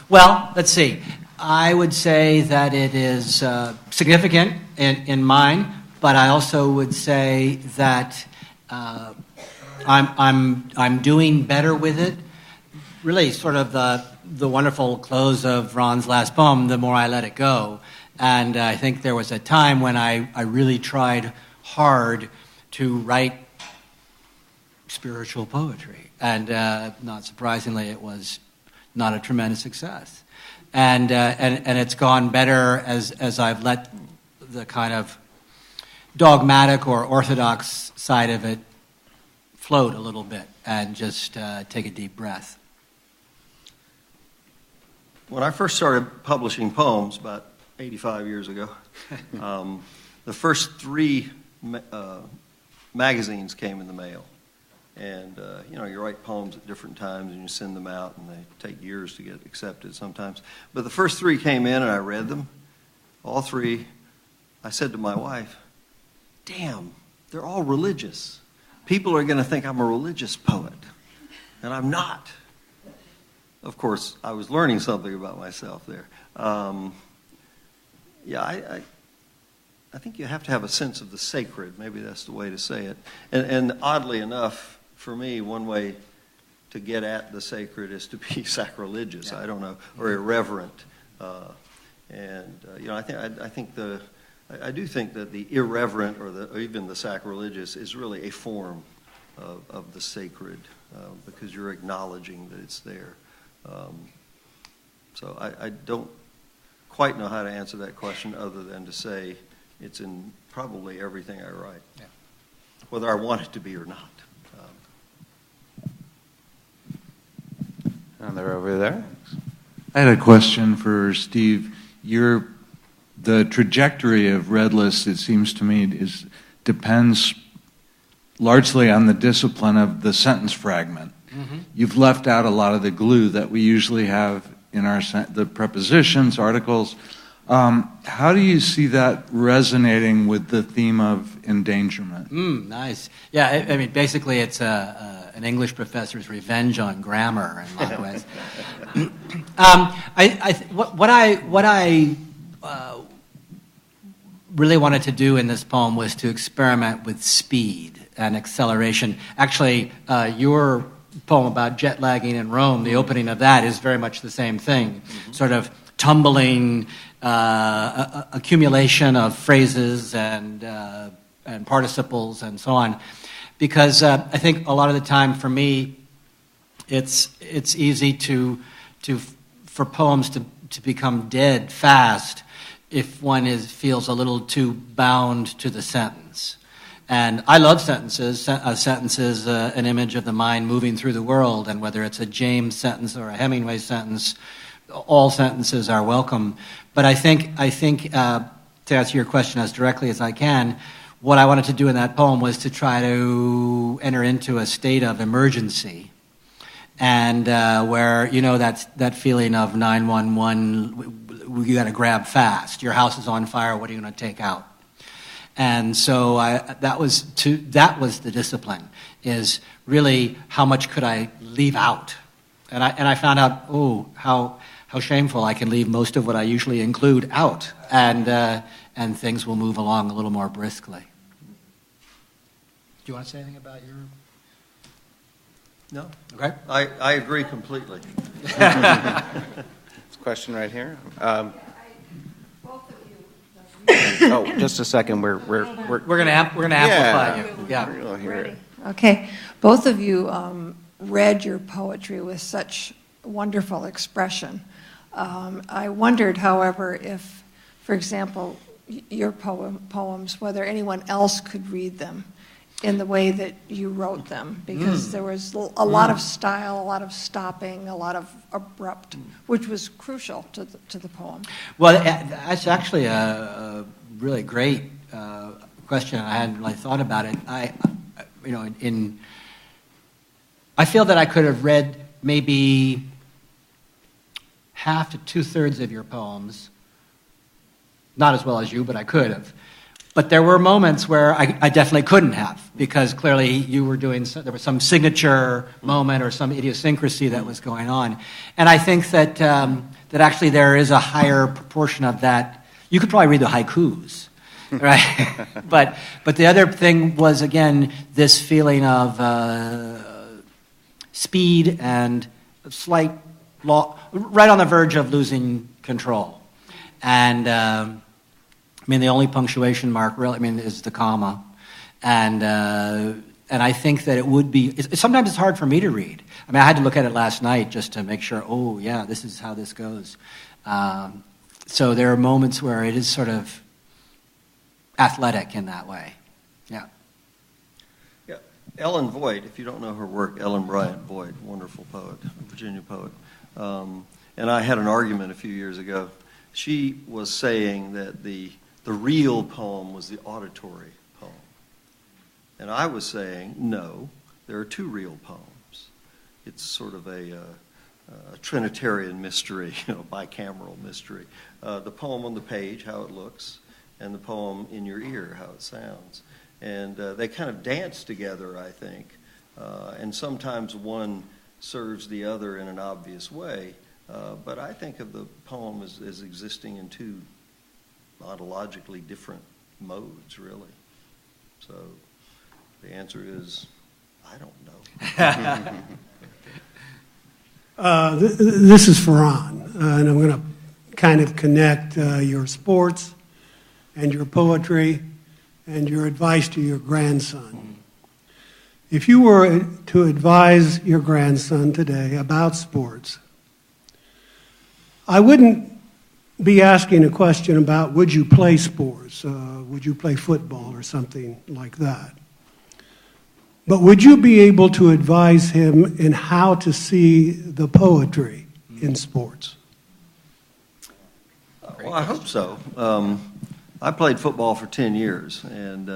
S2: Well, let's see. I would say that it is significant in mine, but I also would say that I'm doing better with it. Really, sort of the wonderful close of Ron's last poem, "The More I Let It Go," and I think there was a time when I really tried hard to write spiritual poetry, and not surprisingly, it was not a tremendous success. And it's gone better as I've let the kind of dogmatic or orthodox side of it float a little bit and just take a deep breath.
S3: When I first started publishing poems about 85 years ago, the first 3 magazines came in the mail. And, you write poems at different times and you send them out, and they take years to get accepted sometimes. But the first 3 came in and I read them. All 3. I said to my wife, damn, they're all religious. People are going to think I'm a religious poet. And I'm not. Of course, I was learning something about myself there. I think you have to have a sense of the sacred. Maybe that's the way to say it. And oddly enough, for me, one way to get at the sacred is to be sacrilegious. I don't know, or irreverent. I do think that the irreverent or even the sacrilegious is really a form of the sacred because you're acknowledging that it's there. So I don't quite know how to answer that question other than to say it's in probably everything I write, whether I want it to be or not.
S1: And they're over there.
S5: I had a question for Steve. The trajectory of Red List, it seems to me, depends largely on the discipline of the sentence fragment. Mm-hmm. You've left out a lot of the glue that we usually have in the prepositions, articles. How do you see that resonating with the theme of endangerment?
S2: Nice. Yeah, I mean, basically it's an English professor's revenge on grammar in a lot of ways. What I really wanted to do in this poem was to experiment with speed and acceleration. Actually, your poem about jet lagging in Rome, the opening of that is very much the same thing, sort of tumbling accumulation of phrases and participles and so on. Because I think a lot of the time for me, it's easy for poems to become dead fast if one feels a little too bound to the sentence. And I love sentences. A sentence is an image of the mind moving through the world, and whether it's a James sentence or a Hemingway sentence, all sentences are welcome. But I think to answer your question as directly as I can, what I wanted to do in that poem was to try to enter into a state of emergency, and where, you know, that feeling of 911, you got to grab fast. Your house is on fire. What are you going to take out? And so that was the discipline, is really how much could I leave out? And I found out, how shameful I can leave most of what I usually include out, and things will move along a little more briskly. Do you want to say anything about your?
S3: No.
S2: Okay.
S3: I agree completely.
S1: Question right here. Just a second. We're gonna
S2: amplify you. Yeah.
S1: We'll hear it.
S6: Okay. Both of you read your poetry with such wonderful expression. I wondered, however, if, for example, your poems, whether anyone else could read them in the way that you wrote them, because there was a lot of style, a lot of stopping, a lot of abrupt, which was crucial to the poem.
S2: Well, that's actually a really great question. I hadn't really thought about it. I feel that I could have read maybe half to 2/3 of your poems, not as well as you, but I could have. But there were moments where I definitely couldn't have, because clearly you were there was some signature moment or some idiosyncrasy that was going on. And I think that actually there is a higher proportion of that. You could probably read the haikus, right? but the other thing was, again, this feeling of speed and slight right on the verge of losing control. And the only punctuation mark really, is the comma, and I think that it would be. Sometimes it's hard for me to read. I had to look at it last night just to make sure. Oh, yeah, this is how this goes. So there are moments where it is sort of athletic in that way. Yeah.
S3: Yeah. Ellen Voigt, if you don't know her work, Ellen Bryant Voigt, wonderful poet, Virginia poet, and I had an argument a few years ago. She was saying that the real poem was the auditory poem. And I was saying, no, there are two real poems. It's sort of a Trinitarian mystery, bicameral mystery. The poem on the page, how it looks, and the poem in your ear, how it sounds. And they kind of dance together, I think. And sometimes one serves the other in an obvious way. But I think of the poem as existing in two ontologically different modes, really. So the answer is, I don't know.
S7: This is Farhan, and I'm going to kind of connect your sports and your poetry and your advice to your grandson. If you were to advise your grandson today about sports, I wouldn't be asking a question about would you play sports, would you play football or something like that. But would you be able to advise him in how to see the poetry in sports?
S3: Well, I hope so. I played football for 10 years, and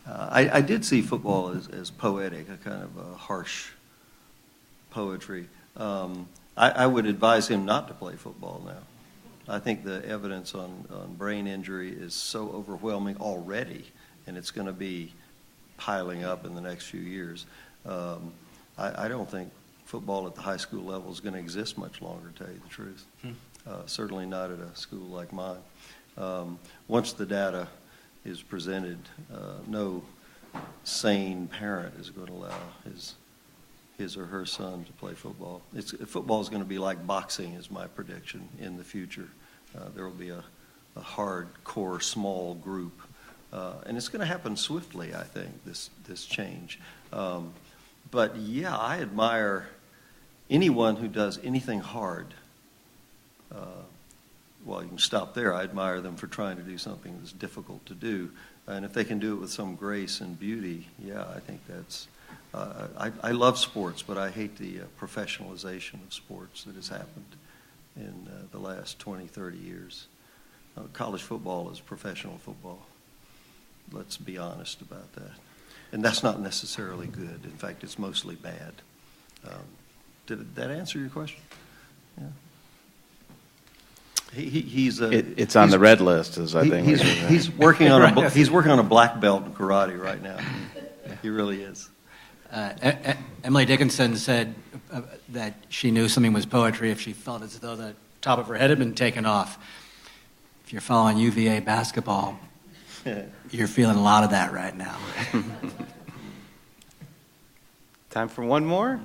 S3: I did see football as poetic, a kind of a harsh poetry. I would advise him not to play football now. I think the evidence on brain injury is so overwhelming already, and it's going to be piling up in the next few years. I don't think football at the high school level is going to exist much longer, to tell you the truth. Certainly not at a school like mine. Once the data is presented, no sane parent is going to allow his or her son to play football. Football is going to be like boxing, is my prediction in the future. There will be a hardcore small group, and it's going to happen swiftly. I think this change. But yeah, I admire anyone who does anything hard. Well, you can stop there. I admire them for trying to do something that's difficult to do, and if they can do it with some grace and beauty, yeah, I think that's. I love sports, but I hate the professionalization of sports that has happened in the last 20, 30 years. College football is professional football. Let's be honest about that. And that's not necessarily good. In fact, it's mostly bad. Did that answer your question? Yeah.
S1: It's on the red list, as I think.
S3: He's working on a black belt in karate right now. He really is.
S2: Emily Dickinson said that she knew something was poetry if she felt as though the top of her head had been taken off. If you're following UVA basketball, you're feeling a lot of that right now.
S1: Time for one more?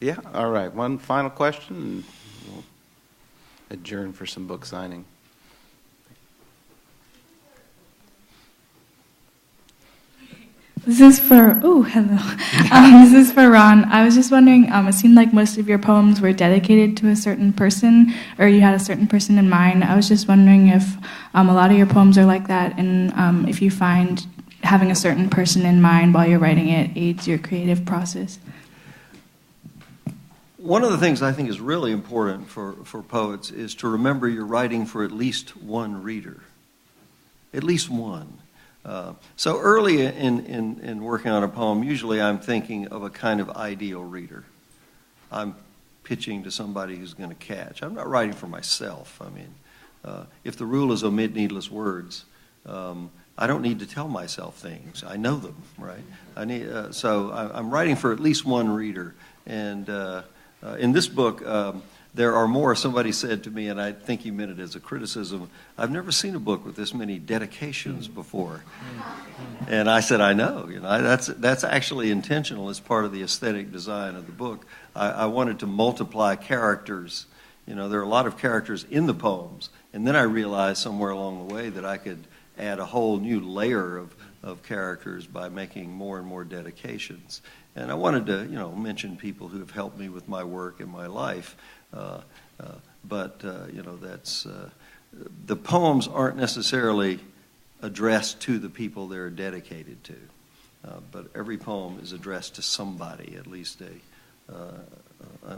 S1: Yeah, all right. One final question, and we'll adjourn for some book signing.
S8: This is for, hello. This is for Ron. I was just wondering, it seemed like most of your poems were dedicated to a certain person, or you had a certain person in mind. I was just wondering if a lot of your poems are like that, and if you find having a certain person in mind while you're writing it aids your creative process.
S3: One of the things I think is really important for poets is to remember you're writing for at least one reader. At least one. So early in working on a poem, usually I'm thinking of a kind of ideal reader. I'm pitching to somebody who's going to catch. I'm not writing for myself. I mean, if the rule is omit needless words, I don't need to tell myself things. I know them, right? So I'm writing for at least one reader. And in this book, there are more. Somebody said to me, and I think he meant it as a criticism, I've never seen a book with this many dedications before. And I said, I know. That's actually intentional as part of the aesthetic design of the book. I wanted to multiply characters. There are a lot of characters in the poems. And then I realized somewhere along the way that I could add a whole new layer of characters by making more and more dedications. And I wanted to, mention people who have helped me with my work and my life. But that's the poems aren't necessarily addressed to the people they're dedicated to. But every poem is addressed to somebody, at least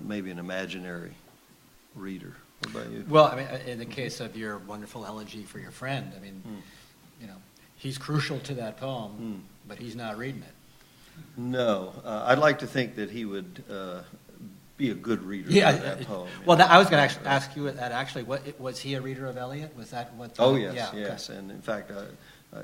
S3: maybe an imaginary reader. What about you?
S2: Well, I mean, in the case of your wonderful elegy for your friend, I mean, he's crucial to that poem, but he's not reading it.
S3: No, I'd like to think that he would be a good reader of that poem.
S2: Well, I was going to ask you that actually. Was he a reader of Eliot? Was that what?
S3: Oh yes,
S2: yeah,
S3: yes.
S2: Okay.
S3: And in fact,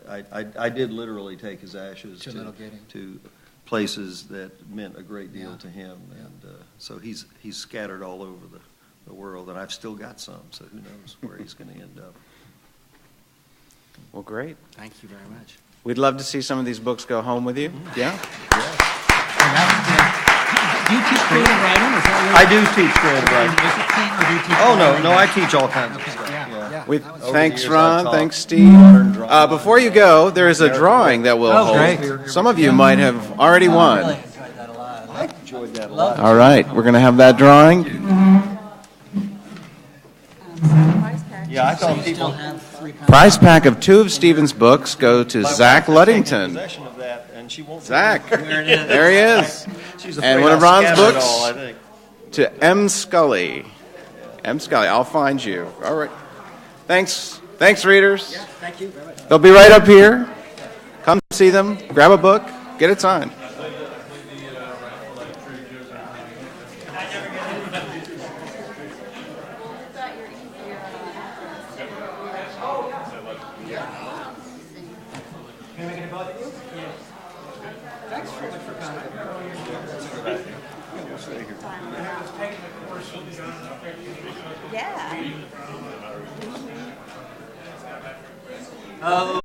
S3: I did literally take his ashes to places that meant a great deal to him, and so he's scattered all over the world, and I've still got some. So who knows where he's going to end up?
S1: Well, great.
S2: Thank you very much.
S1: We'd love to see some of these books go home with you. Yeah?
S2: Do you teach creative writing? Is that
S3: I do teach creative writing. No, I teach all kinds of stuff. Yeah.
S1: Thanks, Ron. Thanks, Steve. Before you go, there is a drawing that we'll hold.
S2: Great.
S1: Some of you might have already won.
S2: I really enjoyed that a lot.
S3: I enjoyed that a lot.
S1: All right, we're going to have that drawing.
S3: Yeah, I thought people.
S1: Prize pack of 2 of Stephen's books go to Zach Luddington.
S3: Possession of that, and and she won't.
S1: Zach.
S3: There it is.
S1: There he is.
S3: She's
S1: And
S3: afraid
S1: one of
S3: I'll
S1: Ron's
S3: scam it
S1: books?
S3: all, I think.
S1: To M. Scully. M. Scully, I'll find you. All right. Thanks, readers.
S2: Yeah, thank you very much.
S1: They'll be right up here. Come see them, grab a book, get it signed.
S9: Yeah.